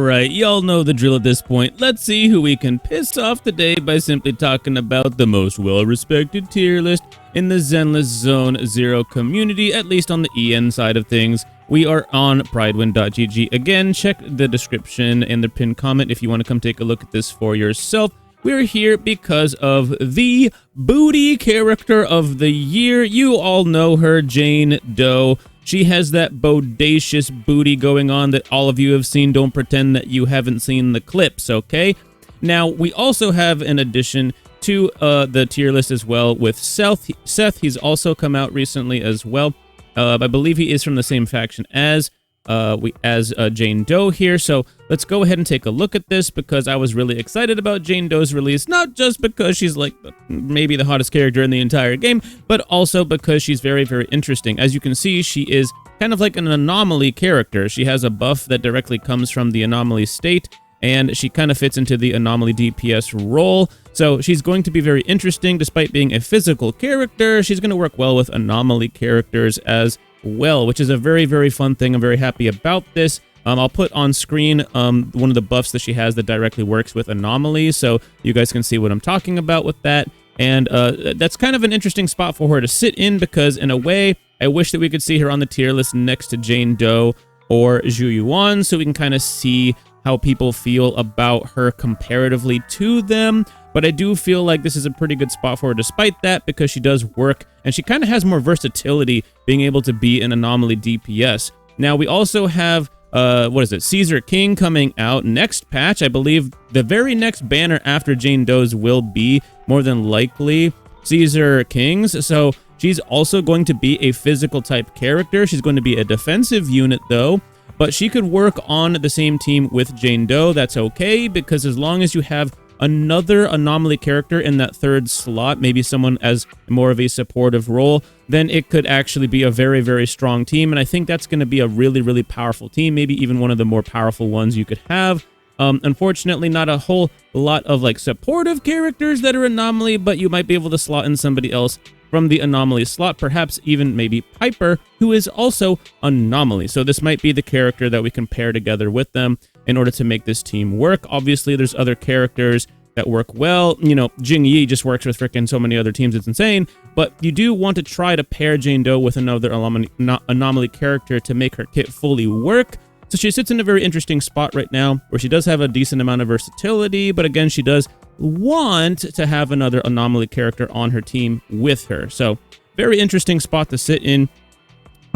Alright, y'all know the drill at this point. Let's see who we can piss off today by simply talking about the most well-respected tier list in the Zenless Zone Zero community, at least on the EN side of things. We are on pridewin.gg. Again, check the description and the pinned comment if you want to come take a look at this for yourself. We're here because of the booty character of the year. You all know her, Jane Doe. She has that bodacious booty going on that all of you have seen. Don't pretend that you haven't seen the clips, okay? Now, we also have an addition to the tier list as well with Seth. He's also come out recently as well. I believe he is from the same faction as Jane Doe here. So let's go ahead and take a look at this because I was really excited about Jane Doe's release, not just because she's like maybe the hottest character in the entire game, but also because she's very, very interesting. As you can see, she is kind of like an Anomaly character. She has a buff that directly comes from the Anomaly state, and she kind of fits into the Anomaly DPS role. So she's going to be very interesting. Despite being a physical character, she's going to work well with Anomaly characters as well, which is a very, very fun thing. I'm very happy about this. I'll put on screen one of the buffs that she has that directly works with Anomaly, so you guys can see what I'm talking about with that. And that's kind of an interesting spot for her to sit in because, in a way, I wish that we could see her on the tier list next to Jane Doe or Zhu Yuan, so we can kind of see how people feel about her comparatively to them. But I do feel like this is a pretty good spot for her despite that, because she does work, and she kind of has more versatility being able to be an Anomaly DPS. Now, we also have, Caesar King coming out next patch. I believe the very next banner after Jane Doe's will be, more than likely, Caesar King's. So she's also going to be a physical type character. She's going to be a defensive unit, though. But she could work on the same team with Jane Doe. That's okay, because as long as you have another Anomaly character in that third slot, maybe someone as more of a supportive role, then it could actually be a very, very strong team. And I think that's going to be a really, really powerful team, maybe even one of the more powerful ones you could have. Unfortunately, not a whole lot of like supportive characters that are Anomaly, but you might be able to slot in somebody else from the Anomaly slot, perhaps even maybe Piper, who is also Anomaly. So this might be the character that we can pair together with them in order to make this team work. Obviously, there's other characters that work well. You know, Jing Yi just works with freaking so many other teams, it's insane. But you do want to try to pair Jane Doe with another Anomaly character to make her kit fully work. So she sits in a very interesting spot right now, where she does have a decent amount of versatility, but again, she does want to have another Anomaly character on her team with her. So very interesting spot to sit in.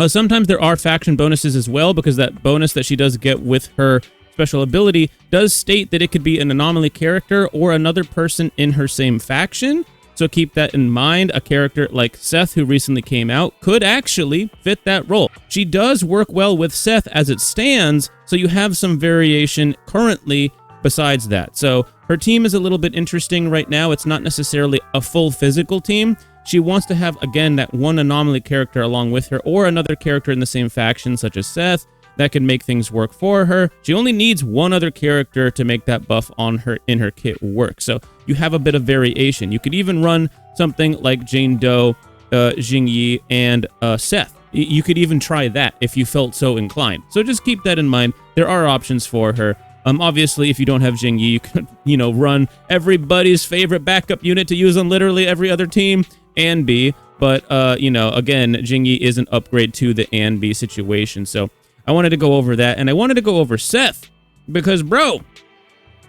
Sometimes there are faction bonuses as well, because that bonus that she does get with her special ability does state that it could be an Anomaly character or another person in her same faction. So keep that in mind. A character like Seth, who recently came out, could actually fit that role. She does work well with Seth as it stands, so you have some variation currently besides that. So her team is a little bit interesting right now. It's not necessarily a full physical team. She wants to have, again, that one Anomaly character along with her, or another character in the same faction, such as Seth, that can make things work for her. She only needs one other character to make that buff on her in her kit work. So you have a bit of variation. You could even run something like Jane Doe, Jing Yi, and Seth. You could even try that if you felt so inclined. So just keep that in mind. There are options for her. Obviously, if you don't have Jing Yi, you could, run everybody's favorite backup unit to use on literally every other team, Anbi. But, again, Jing Yi is an upgrade to the Anbi situation. So I wanted to go over that, and I wanted to go over Seth, because, bro,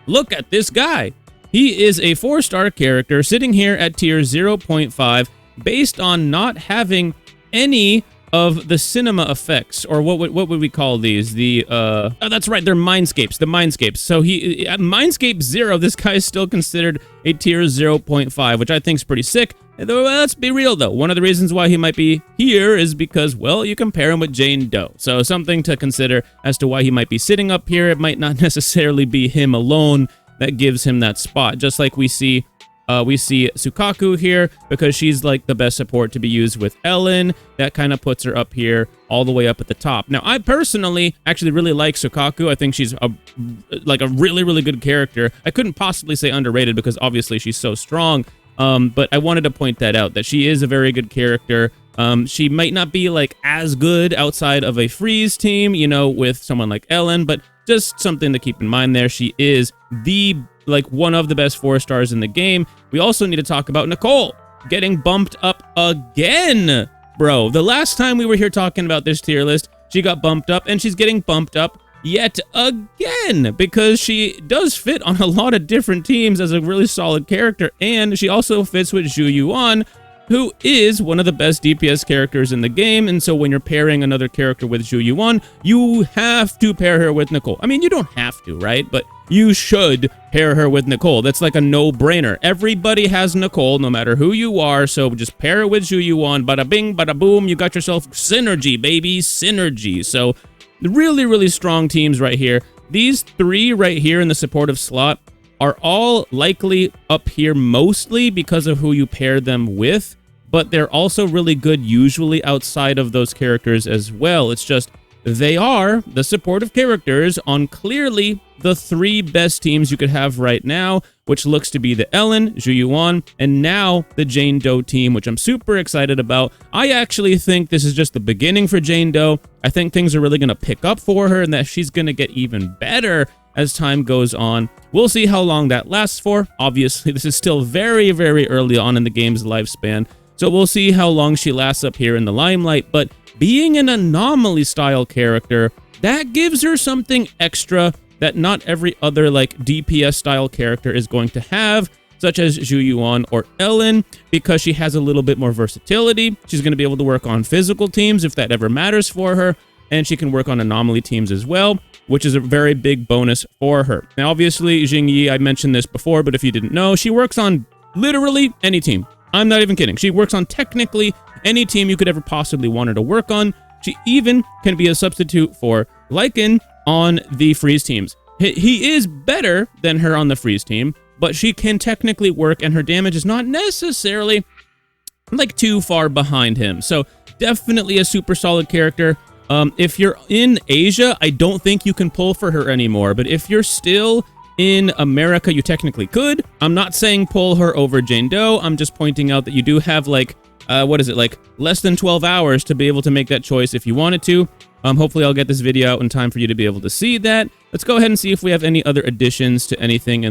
look at this guy. He is a 4-star character sitting here at tier 0.5 based on not having any of the cinema effects, or what would we call these? That's right, they're Mindscapes, the Mindscapes. So he, at Mindscape 0, this guy is still considered a tier 0.5, which I think is pretty sick. Let's be real, though. One of the reasons why he might be here is because, well, you compare him with Jane Doe. So something to consider as to why he might be sitting up here. It might not necessarily be him alone that gives him that spot. Just like we see Sukaku here, because she's like the best support to be used with Ellen. That kind of puts her up here, all the way up at the top. Now, I personally actually really like Sukaku. I think she's a really, really good character. I couldn't possibly say underrated, because obviously she's so strong. But I wanted to point that out, that she is a very good character. She might not be like as good outside of a freeze team, with someone like Ellen, but Just something to keep in mind there. She is one of the best 4-stars in the game. We also need to talk about Nicole getting bumped up again. Bro, the last time we were here talking about this tier list, she got bumped up, and she's getting bumped up yet again because she does fit on a lot of different teams as a really solid character, and she also fits with Zhu Yuan, who is one of the best DPS characters in the game. And so when you're pairing another character with Zhu Yuan, you have to pair her with Nicole. I mean, you don't have to, right? But you should pair her with Nicole. That's like a no-brainer. Everybody has Nicole, no matter who you are, so just pair her with Zhu Yuan. Bada bing, bada boom, you got yourself synergy, baby, synergy. So really, really strong teams right here. These 3 right here in the supportive slot are all likely up here mostly because of who you pair them with, but they're also really good usually outside of those characters as well. It's just they are the supportive characters on clearly the 3 best teams you could have right now, which looks to be the Ellen, Zhu Yuan, and now the Jane Doe team, which I'm super excited about. I actually think this is just the beginning for Jane Doe. I think things are really going to pick up for her and that she's going to get even better as time goes on. We'll see how long that lasts for. Obviously, this is still very, very early on in the game's lifespan, so we'll see how long she lasts up here in the limelight. But being an Anomaly style character, that gives her something extra that not every other DPS style character is going to have, such as Zhu Yuan or Ellen, because she has a little bit more versatility. She's going to be able to work on physical teams if that ever matters for her, and she can work on Anomaly teams as well, which is a very big bonus for her. Now, obviously, Jingyi, I mentioned this before, but if you didn't know, she works on literally any team. I'm not even kidding. She works on technically any team you could ever possibly want her to work on. She even can be a substitute for Lycan on the freeze teams. He is better than her on the freeze team, but she can technically work, and her damage is not necessarily too far behind him. So definitely a super solid character. If you're in Asia, I don't think you can pull for her anymore, but if you're still in America, you technically could. I'm not saying pull her over Jane Doe. I'm just pointing out that you do have less than 12 hours to be able to make that choice if you wanted to. Hopefully I'll get this video out in time for you to be able to see that. Let's go ahead and see if we have any other additions to anything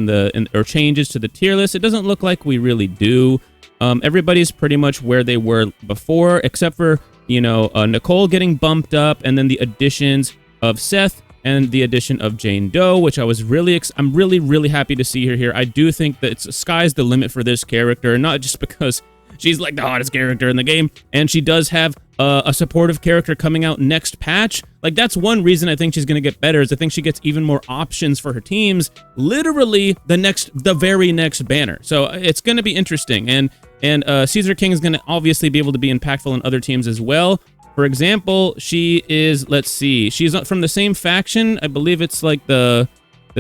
or changes to the tier list. It doesn't look like we really do. Everybody's pretty much where they were before, except for, Nicole getting bumped up, and then the additions of Seth and the addition of Jane Doe, which I'm really, really happy to see her here. I do think that sky's the limit for this character, not just because she's the hottest character in the game, and she does have a supportive character coming out next patch. That's one reason I think she's going to get better, is I think she gets even more options for her teams, literally the very next banner. So it's going to be interesting, and Caesar King is going to obviously be able to be impactful in other teams as well. For example, she is, she's from the same faction. I believe it's the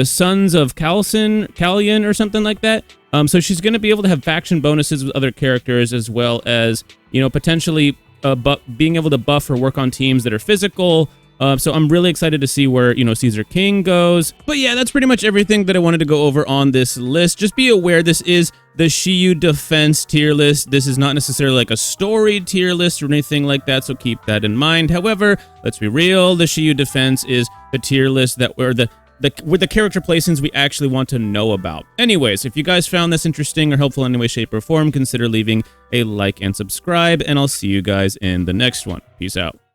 Sons of Callian or something like that. So she's going to be able to have faction bonuses with other characters, as well as, potentially being able to buff or work on teams that are physical. So I'm really excited to see where, Caesar King goes. But yeah, that's pretty much everything that I wanted to go over on this list. Just be aware this is the Shiyu Defense tier list. This is not necessarily a story tier list or anything like that, so keep that in mind. However, let's be real, the Shiyu Defense is the tier list with the character placements we actually want to know about. Anyways, if you guys found this interesting or helpful in any way, shape, or form, consider leaving a like and subscribe, and I'll see you guys in the next one. Peace out.